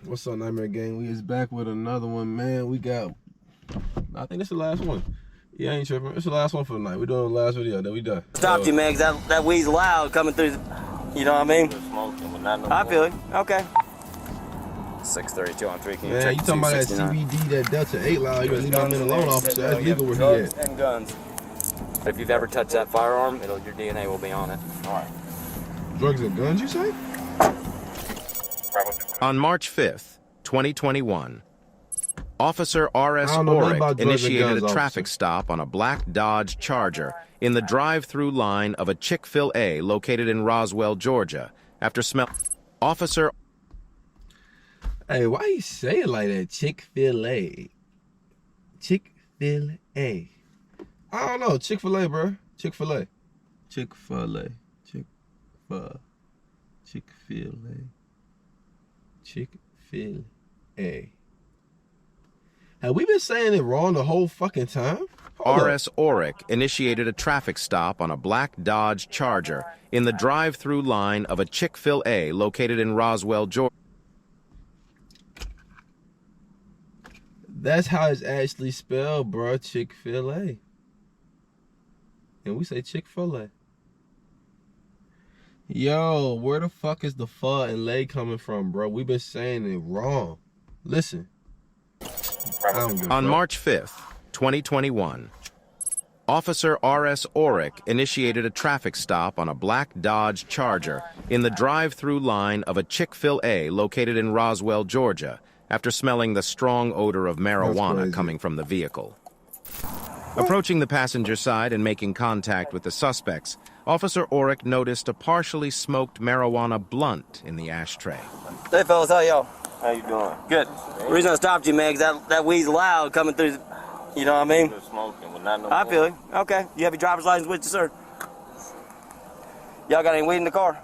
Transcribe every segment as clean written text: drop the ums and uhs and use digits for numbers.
What's up, Nightmare Gang? We is back with another one, man. We got, I think this is the last one. Yeah, I ain't tripping. It's the last one for the night. We doing the last video, then we done. Stopped you, man, because that weed's loud coming through. You know what I mean? I feel it. Okay. 632 on 3. Can you check you talking about that CBD, that Delta 8 loud? You gonna leave my man alone, officer. That's legal where he at. And guns. If you've ever touched that firearm, your DNA will be on it. All right. Drugs and guns, you say? On March 5th, 2021, Officer R.S. Orick initiated a traffic stop on a black Dodge Charger in the drive-through line of a Chic Fil A located in Roswell, Georgia, after Officer... Hey, why you say it like that? Chic Fil A. Chic Fil A. I don't know. Chick Fil A, bro. Chick Fil A. Chick Fil A. Chick Fil A. Chic Fil A. Have we been saying it wrong the whole fucking time? R.S. Orick initiated a traffic stop on a black Dodge Charger in the drive-through line of a Chic Fil A located in Roswell, Georgia. That's how it's actually spelled, bro. Chick Fil A. And we say Chick Fil A. Yo, where the fuck is the pho and lay coming from, bro? We've been saying it wrong. Listen. On March 5th, 2021, Officer R.S. Orick initiated a traffic stop on a black Dodge Charger in the drive-through line of a Chic Fil A located in Roswell, Georgia, after smelling the strong odor of marijuana coming from the vehicle. Approaching the passenger side and making contact with the suspects, Officer Orick noticed a partially smoked marijuana blunt in the ashtray. Hey, fellas, how y'all? How you doing? Good. The reason I stopped you, man, because that weed's loud coming through. You know what I mean? Smoking, but not no I feel it. Okay. You have your driver's license with you, sir? Y'all got any weed in the car?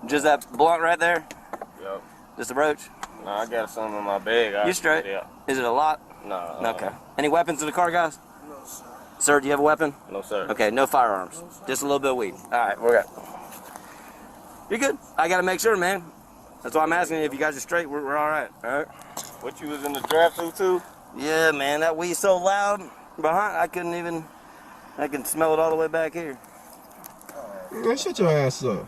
Just that blunt right there? Yep. Just a roach? No, I got some in my bag. You straight? Yeah. Is it a lot? No. Okay. Any weapons in the car, guys? No, sir. Sir, do you have a weapon? No, sir. Okay, no firearms. No, just a little bit of weed. All right, we're good. You're good. I got to make sure, man. That's why I'm asking you if you guys are straight. We're all right. All right. What, you was in the drive-thru too? Yeah, man. That weed's so loud behind. I can smell it all the way back here. Man, shut your ass up.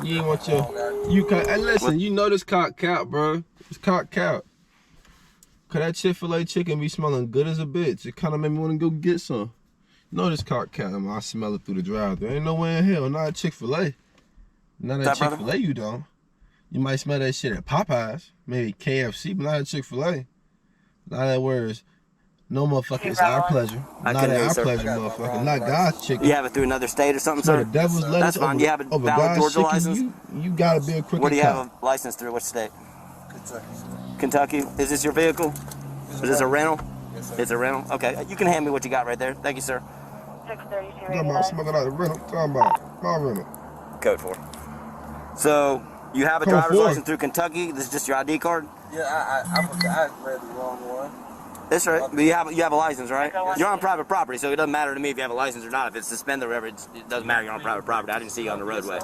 You ain't want hey, listen, you know this cock cap, bro. It's cock cap. Cause that Chick-fil-A chicken be smelling good as a bitch. It kind of made me want to go get some. You know this cock cap, I smell it through the drive-thru. Ain't no way in hell, not at Chick-fil-A. Not at Chick-fil-A, you don't. You might smell that shit at Popeyes, maybe KFC, but not at Chick-fil-A. Not that words. No motherfucker, it's our pleasure. Not at our pleasure, motherfucker. Not God's chicken. You have it through another state or something, sir? The devil's lettuce. That's fine. You have a valid Georgia license? You gotta be a crooked What do you have a license through? Which state? Kentucky. Is this your vehicle? Is this a rental? Yes, sir. It's a rental? Okay. You can hand me what you got right there. Thank you, sir. 632. Talking about smoking out the rental. Talking about my rental. Code 4. So, you have a driver's license through Kentucky? This is just your ID card? Yeah, I forgot. I read the wrong one. That's right. But you have a license, right? You're on private property, so it doesn't matter to me if you have a license or not. If it's suspended or whatever, it doesn't matter. You're on private property. I didn't see you on the roadway.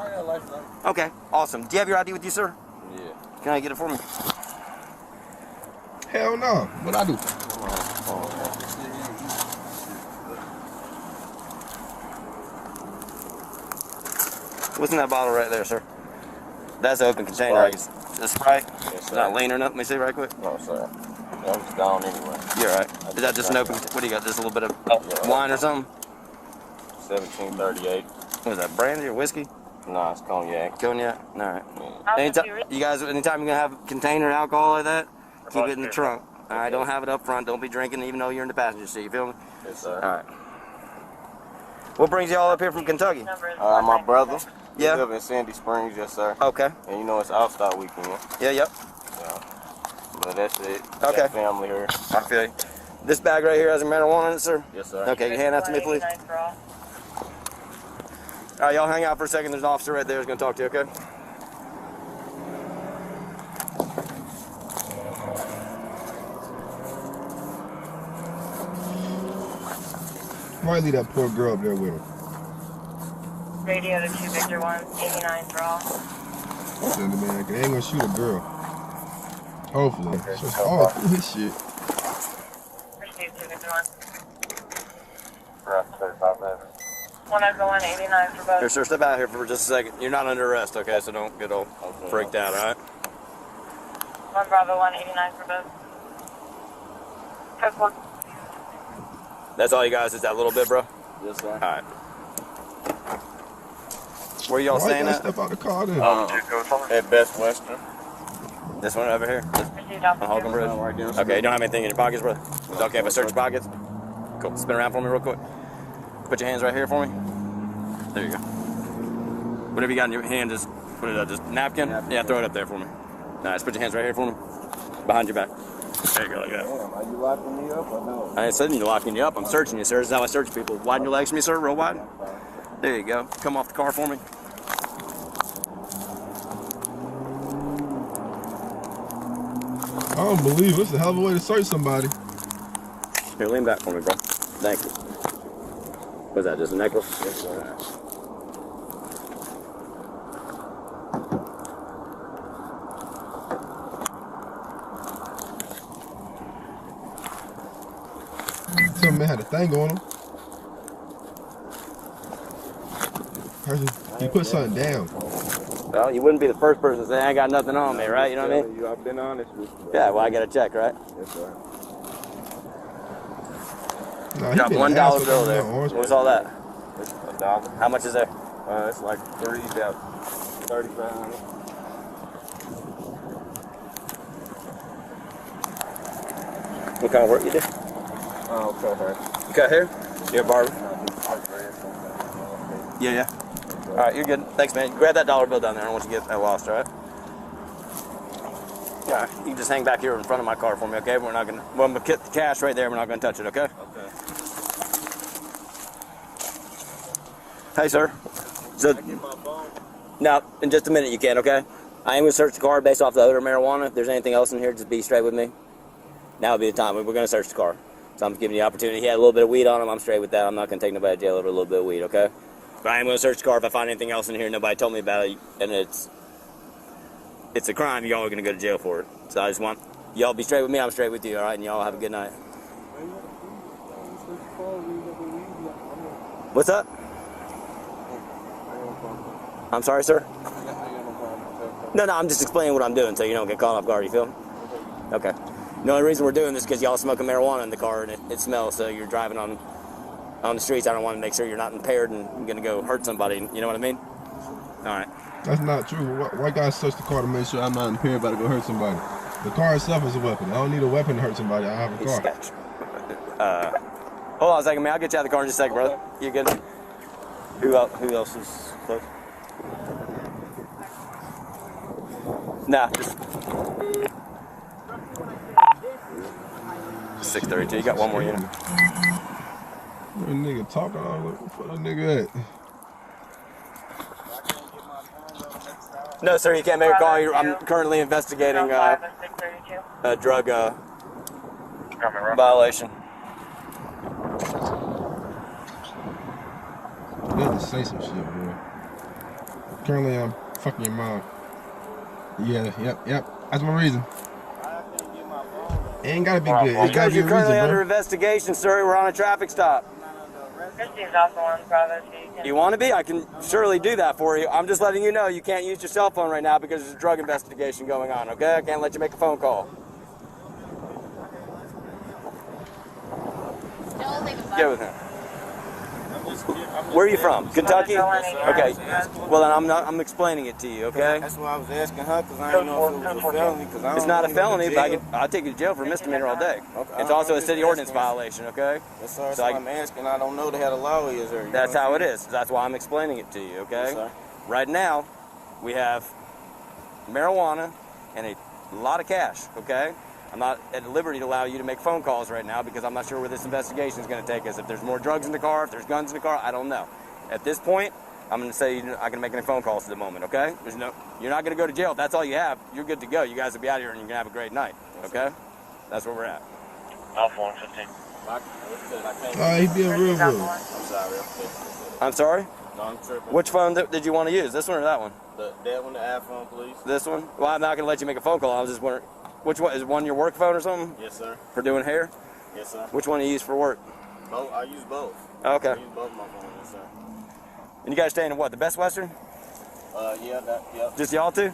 Okay, awesome. Do you have your ID with you, sir? Yeah. Can I get it for me? Hell no. What I do? What's in that bottle right there, sir? That's an open container. I guess. The Sprite? Yes, sir. Not lean or nothing? Let me see right quick. No, sir. That was gone anyway. You're right. Is that just an open? What do you got? Just a little bit of wine or something? 1738. What is that? Brandy or whiskey? Nah, it's cognac. Cognac. All right. Yeah. Anytime you guys, anytime you're gonna have a container alcohol like that, keep it in the trunk. All right. Don't have it up front. Don't be drinking even though you're in the passenger seat. You feel me? Yes, sir. All right. What brings y'all up here from Kentucky? My brother. Yeah. He live in Sandy Springs, yes, sir. Okay. And you know it's All-Star Weekend. Yeah. Yep. Yeah. But that's it. Okay. Got family here. I feel you. This bag right here has a marijuana in it, sir? Yes, sir. Okay, you hand that to me, please. All right, y'all hang out for a second. There's an officer right there who's going to talk to you, okay? Why leave that poor girl up there with him? Radio to 2 Victor 1, 89 for all. Listen, man, they ain't gonna shoot a girl. Hopefully. Just all through his shit. Received 251. Route 35 minutes. 10189 for both. Here, sir, step out here for just a second. You're not under arrest, okay? So don't get all freaked out, all right? 1 Bravo 189 for both. Code 4. That's all you guys? Is that little bit, bro? Yes, sir. All right. Where y'all Why staying you at? gotta step out the car then? At Best Western. This one over here? Received On Alpha Holcomb 2. Bridge? Right there. Okay, you don't have anything in your pockets, brother? It's okay if I search your pockets? Cool. Spin around for me real quick. Put your hands right here for me. There you go. Whatever you got in your hand, just put it up. Just napkin? Yeah, throw it up there for me. Nice. Put your hands right here for me. Behind your back. There you go, like that. Damn, are you locking me up or no? I ain't saying you're locking you up. I'm searching you, sir. This is how I search people. Widen your legs for me, sir. Real wide. There you go. Come off the car for me. I don't believe it. It's a hell of a way to search somebody. Here, lean back for me, bro. Thank you. What's that, just a necklace? Yes, sir. Some man had a thing on him. He put something down. Well, you wouldn't be the first person to say I ain't got nothing on me, right? You know what I mean? I've been honest with you. Yeah, well, I got to check, right? Yes, sir. Nah, he Got been $1 an asshole bill on there. that orange. What's all that? It's $1. How much is there? It's like about 3,500. What kind of work you do? Oh, okay. You cut hair? You're a barber? Yeah. All right, you're good. Thanks, man. Grab that dollar bill down there. I don't want you to get that lost, all right? Yeah, you can just hang back here in front of my car for me, okay? We're not gonna. Well, I'm gonna get the cash right there. We're not gonna touch it, okay? Okay. Hey, sir. So, Get my phone. no, in just a minute you can, okay? I am gonna search the car based off the odor of marijuana. If there's anything else in here, just be straight with me. Now would be the time. We're gonna search the car. So I'm giving you the opportunity. He had a little bit of weed on him. I'm straight with that. I'm not gonna take nobody to jail over a little bit of weed, okay? But I am gonna search the car. If I find anything else in here, nobody told me about it, and it's a crime, y'all are gonna go to jail for it. So I just want y'all be straight with me. I'm straight with you, all right? And y'all have a good night. What's up? I'm sorry, sir. No, I'm just explaining what I'm doing so you don't get caught off guard. You feel me? Okay. The only reason we're doing this is because y'all smoking marijuana in the car and it smells. So you're driving on the streets. I don't want to make sure you're not impaired and you're gonna go hurt somebody. You know what I mean? All right. That's not true. Why guys search the car to make sure I'm not impaired about to go hurt somebody? The car itself is a weapon. I don't need a weapon to hurt somebody. I have a car. Sketch. Hold on a second, man. I'll get you out of the car in just a second, brother. You good? Who else is close? Nah, just 632. You got one more unit. That nigga talking. I was like, where that nigga at? No, sir. You can't make a call. I'm currently investigating a 632. drug violation. You have to say some shit, bro. Currently, I'm fucking your mom. Yeah, yep. That's my reason. It ain't gotta be good. It gotta Because be a you're currently reason, under bro. investigation, sir. We're on a traffic stop. Received Alpha 1 Bravo 2. You want to be? I can surely do that for you. I'm just letting you know you can't use your cell phone right now because there's a drug investigation going on, okay? I can't let you make a phone call. Get with him. Where are you from? Kentucky? Okay. Well, then I'm explaining it to you, okay? That's why I was asking her, because I didn't know if it was a felony. Cause I don't It's not a wanna go to felony, but jail. I'll take you to jail for a misdemeanor all day. Okay. It's also a city ordinance violation, okay? Yes, sir. That's So why I'm asking. I don't know how the law is. Or, That's how it is. That's why I'm explaining it to you, okay? Yes, sir. Right now, we have marijuana and a lot of cash, okay? I'm not at liberty to allow you to make phone calls right now because I'm not sure where this investigation is going to take us. If there's more drugs in the car, if there's guns in the car, I don't know. At this point, I'm going to say you're not going to make any phone calls at the moment, okay? You're not going to go to jail. If that's all you have, you're good to go. You guys will be out here and you're going to have a great night, okay? That's where we're at. Alpha 115. He being real good. I'm sorry. I'm sorry? No, I'm tripping. Which phone did you want to use? This one or that one? That one, the iPhone, please. This one? Well, I'm not going to let you make a phone call. I was just wondering. Which one? Is one your work phone or something? Yes, sir. For doing hair? Yes, sir. Which one do you use for work? Both. I use both. Oh, okay. I use both my phones, yes, sir. And you guys staying in what? The Best Western? Yeah, yep. Just y'all two?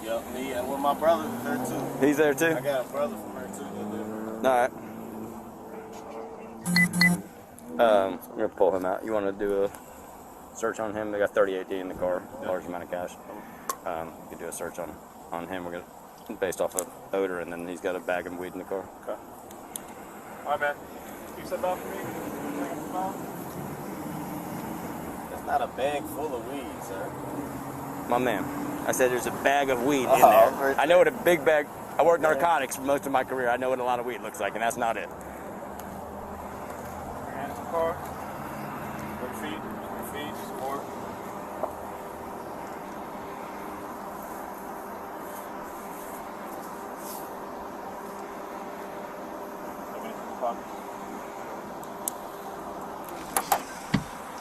Yep, me and my brother is there too. He's there too? I got a brother from there too that live All right. I'm gonna pull him out. You want to do a search on him? They got 38D in the car, large amount of cash. You could do a search on him. We're gonna based off of odor, and then he's got a bag of weed in the car. Okay. All right, man. You said that for me? It's not a bag full of weed, sir. My man, I said there's a bag of weed in Oh, there. okay. I know what a big bag. I worked narcotics for most of my career. I know what a lot of weed looks like, and that's not it. Your hands in the car. Your feet, support.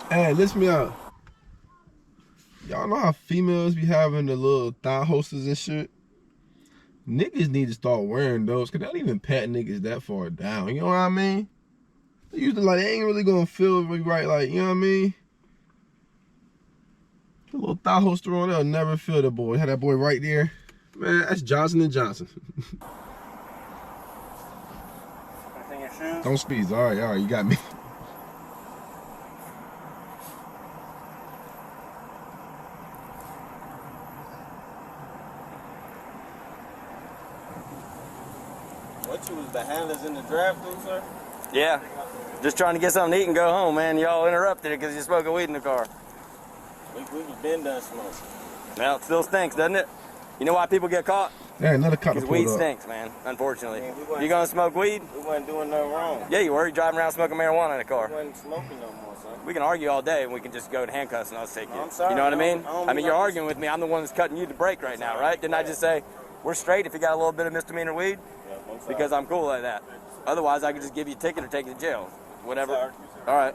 Hey, listen me out. Y'all know how females be having the little thigh holsters and shit? Niggas need to start wearing those, cause they don't even pat niggas that far down. You know what I mean? They usually like, they ain't really gonna feel right, like, you know what I mean? A little thigh holster on, they'll never feel the boy. Had that boy right there. Man, that's Johnson & Johnson. Anything in your shoes? Don't speed. All right, you got me. What, you was the handlers in the drive-thru, sir? Yeah. Just trying to get something to eat and go home, man. Y'all interrupted it because you're smoking weed in the car. We was been done smoking. Well, it still stinks, doesn't it? You know why people get caught? Yeah, another cop Because pulled weed up. stinks, man, unfortunately. Man, we wasn't- You gonna smoke weed? We wasn't doing nothing wrong. Yeah, you were. You driving around smoking marijuana in a We car. wasn't smoking no more, son. We can argue all day and we can just go to handcuffs and I'll take you. I'm sorry, You know what I I mean? don't I mean, you're like arguing with me. I'm the one that's cutting you the break right now, right? Didn't I just say, we're straight if you got a little bit of misdemeanor weed? Yeah, I'm sorry. Because I'm cool like that. Otherwise, I could just give you a ticket or take you to jail. Whatever. Sorry. All right.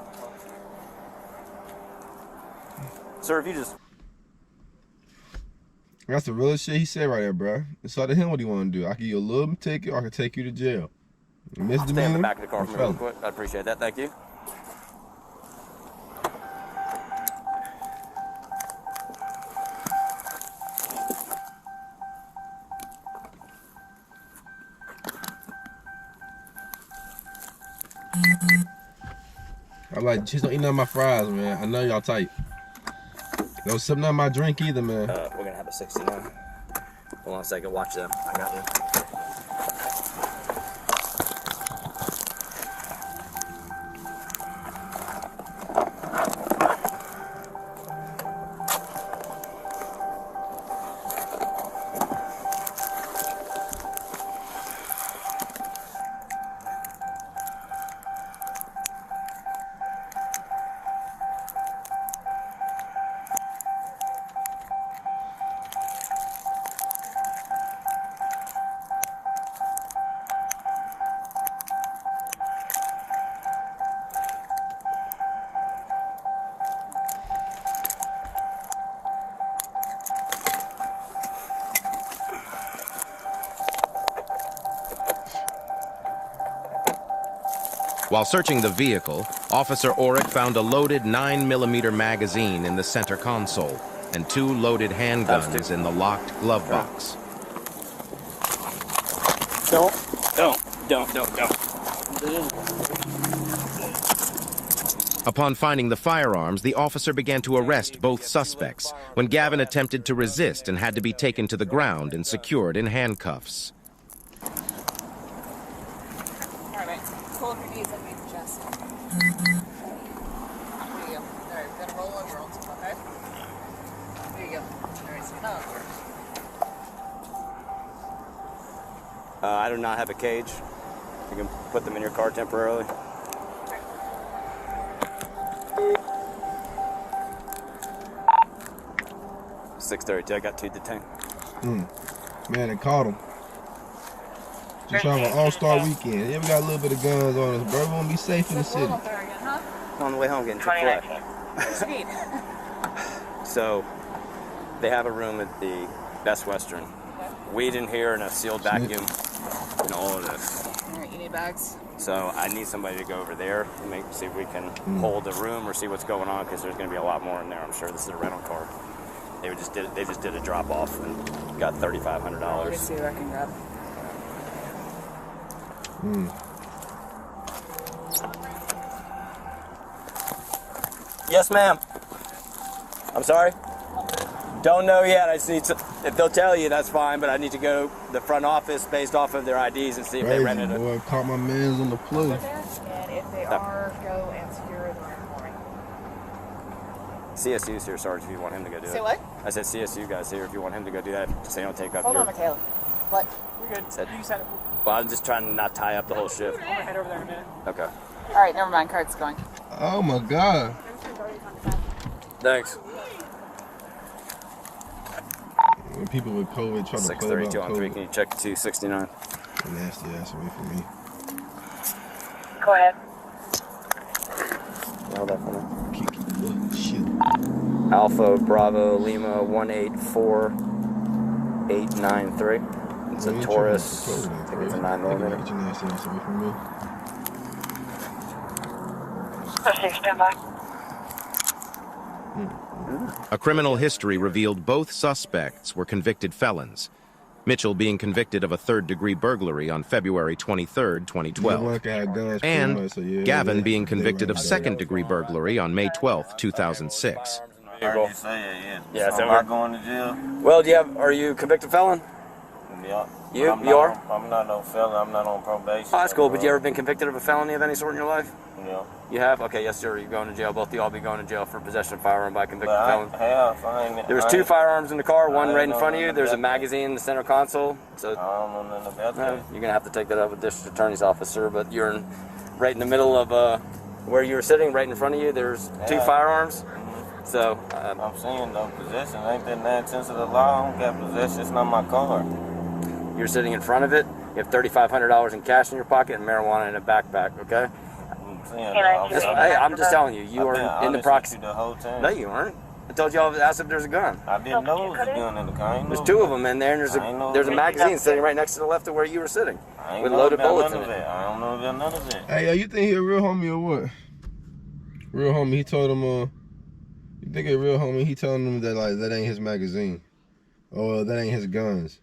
Sir, if you just... That's the realest shit he said right there, bro. It's up to him what he want to do. I can give you a little ticket or I can take you to jail. Stay in the Misdemeanor. back of the car for me real quick. I appreciate that. Thank you. I'm like, just don't eat none of my fries, man. I know y'all tight. Don't sip none of my drink either, man. We're going to have a 69. Hold on a second. Watch them. I got you. While searching the vehicle, Officer Orick found a loaded 9mm magazine in the center console and 2 loaded handguns in the locked glove box. Don't. Upon finding the firearms, the officer began to arrest both suspects when Gavin attempted to resist and had to be taken to the ground and secured in handcuffs. All right, pull up your knees and meet the chest. There you go. All right, we're gonna roll over on top, okay? There you go. All right, so now. I do not have a cage. You can put them in your car temporarily. .632. I got 2 detained. Man, they caught him. Just trying an all-star weekend. Yeah, we got a little bit of guns on us, bro. We won't be safe in the city. Roll up there again, huh? On the way home getting Chic Fil A. Sweet. So they have a room at the Best Western. Weed in here and a sealed vacuum. and all of this. All right, you need bags? So I need somebody to go over there and see if we can hold the room or see what's going on, because there's going to be a lot more in there. I'm sure this is a rental car. They just did a drop off and got $3,500. Let me see what I can grab. Yes, ma'am. I'm sorry? Don't know yet. I just need to, if they'll tell you, that's fine, but I need to go to the front office based off of their IDs and see if they rented it. Boy, caught my mans on the play. And if they are, go and secure the room for me. CSU's here, Sarge, if you want him to go do it. Say what? I said CSU guys here if you want him to go do that, just so you don't take up Hold your... on, Michaela. What? You're good. Said- You said it. Well, I'm just trying to not tie up the whole shift. I'm gonna head over there in a minute. Okay. All right, never mind. Card's going. Oh my God. Thanks. When people with COVID try to play about 632 on 3, COVID. can you check 269? Nasty ass away from me. Go ahead. Hold that for me. Kiki, what? Shit. Alpha Bravo Lima 184893. It's a Taurus. I think it's a 9mm. Get your nasty ass away from me. Proceed, stand by. A criminal history revealed both suspects were convicted felons. Mitchell being convicted of a third-degree burglary on February 23, 2012. And Gavin being convicted of second-degree burglary on May 12, 2006. Yeah, so I'm not going to jail. Well, are you a convicted felon? Yeah. You I'm are? I'm not no felon. I'm not on probation. Oh, that's cool. But you ever been convicted of a felony of any sort in your life? Yeah. You have? Okay, yes, sir. You're going to jail. Both of y'all be going to jail for possession of firearm by convicted But felon. There was 2 firearms in the car, one right in front of you. There's a magazine in the center console. So I don't know nothing about that. you're gonna have to take that up with the district attorney's office, sir. But you're right in the middle of where you were sitting, right in front of you. There's 2 firearms. So I'm saying though, possession ain't that 9/10 of the law. I don't got possession. It's not my car. you're sitting in front of it. You have $3,500 in cash in your pocket and marijuana in a backpack. Okay. I'm saying, Hey, I'm just telling you, you are in the proxy. the whole time. No, you weren't. I told you all asked if there's a gun. I didn't know it was a gun in the car. There's 2 of them in there, and there's a magazine sitting right next to the left of where you were sitting, with loaded bullets in it. I don't know about none of that. Hey, you think he a real homie or what? Real homie, he told him, you think a real homie, he telling him that, like, that ain't his magazine. Or that ain't his guns.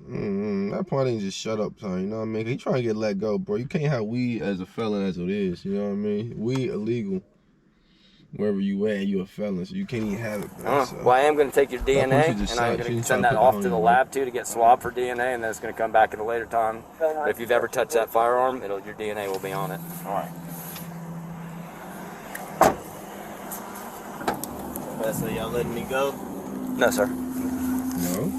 That point ain't just shut up, son, you know what I mean? He trying to get let go, bro. You can't have weed as a felon as it is, you know what I mean? Weed illegal. Wherever you at, you a felon, so you can't even have it, bro. So. Well, I am going to take your DNA, and I'm going to send that off to the lab, too, to get swabbed for DNA, and then it's going to come back at a later time. But if you've ever touched that firearm, your DNA will be on it. All right. So y'all letting me go? No, sir. No?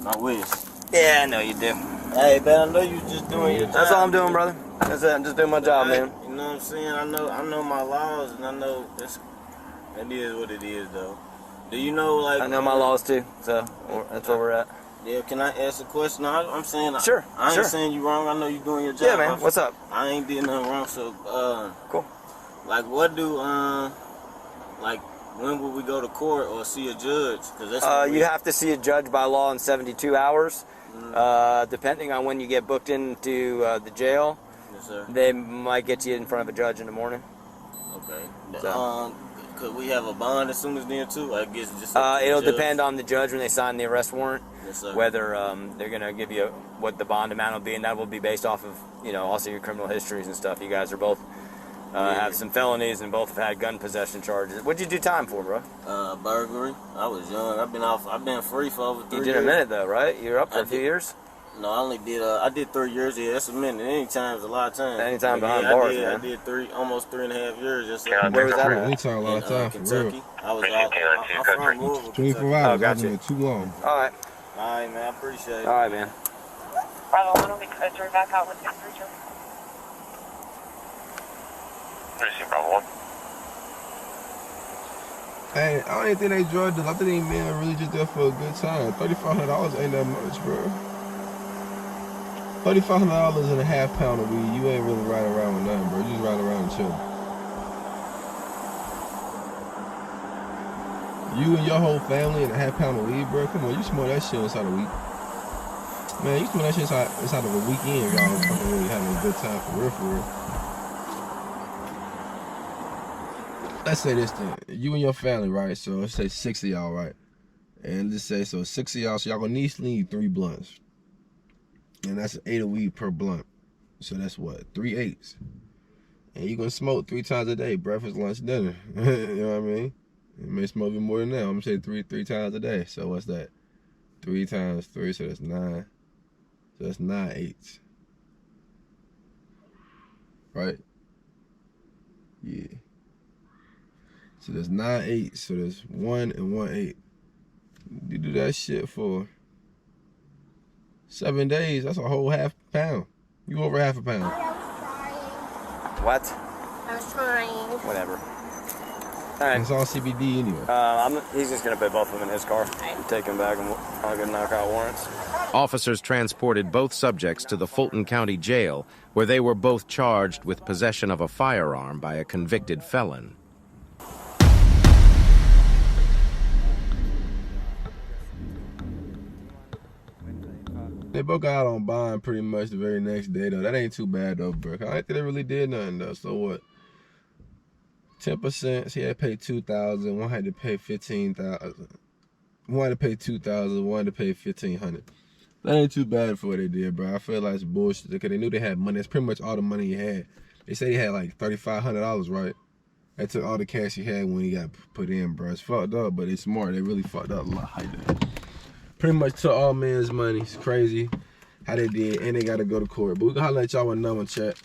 I wish. Yeah, I know you do. Hey, man, I know you just doing your job. That's all I'm doing, brother. That's it. I'm just doing my job, man. You know what I'm saying? I know my laws, and I know it is what it is, though. Do you know, like... I know my laws, too, so that's where we're at. Yeah, can I ask a question? I'm saying... Sure, I ain't sure. saying you wrong. I know you doing your job. Yeah, man. What's up? I ain't did nothing wrong, so... Cool. Like, what do... like, when will we go to court or see a judge? Cause that's You have to see a judge by law in 72 hours. Depending on when you get booked into the jail, yes, sir. they might get you in front of a judge in the morning. Okay. So. Could we have a bond as soon as then, too? I guess just... It'll depend on the judge when they sign the arrest warrant. Yes, sir. Whether they're going to give you what the bond amount will be, and that will be based off of, also your criminal histories and stuff. You guys are both... have some felonies and both have had gun possession charges. What'd you do time for, bro? Burglary. I was young. I've been free for over 3 years. You did a minute though, right? You were up for a few years? No, I only did, I did 3 years. Yeah, that's a minute. Anytime's a lot of time. Anytime behind yeah, bars, I man. did almost 3.5 years. Just Where was that at? Anytime, a lot of time, for Kentucky. real. I'm from Louisville, 24 hours, Oh, got I've you. been too long. All right. All right, man. I appreciate it. All right, man. Bravo 1 will be closer back out with 632. Proceed, Bravo 1. Hey, I don't even think they drug deal. I think these men are really just there for a good time. $3,500 ain't that much, bro. $3,500 and a half pound of weed. You ain't really riding around with nothing, bro. You just riding around and chilling. You and your whole family and a half pound of weed, bro. Come on, you smoke that shit inside a week. Man, you smell that shit inside of a weekend, y'all fucking really having a good time for real, for real. Let's say this thing. You and your family, right? So let's say 6 of y'all, right? And let's say, so 6 of y'all, so y'all gonna need 3 blunts. And that's 8 of weed per blunt. So that's what? 3 8s. And you gonna smoke 3 times a day, breakfast, lunch, dinner. You know what I mean? You may smoke even more than that. I'm gonna say three times a day. So what's that? 3 times 3, so that's 9. So that's 9 8s. Right? Yeah. So there's 9 8s. So there's 1 and 1 8. You do that shit for 7 days. That's a whole half pound. You over half a pound. What? I was trying. Whatever. All right. It's all CBD anyway. He's just gonna put both of them in his car. Take him back and I'm gonna knock out warrants. Officers transported both subjects to the Fulton County Jail, where they were both charged with possession of a firearm by a convicted felon. They both got out on bond pretty much the very next day, though. That ain't too bad, though, bro. I don't think they really did nothing, though. So what? 10%. He had to pay $2,000. One had to pay $15,000. One had to pay $2,000. One had to pay $1,500. That ain't too bad for what they did, bro. I feel like it's bullshit because they knew they had money. That's pretty much all the money he had. They said he had like $3,500, right? They took all the cash he had when he got put in, bro. It's fucked up, but it's smart. They really fucked up a lot. Pretty much took all men's money. It's crazy how they did, and they got to go to court. But we can holler at y'all with another one, chat.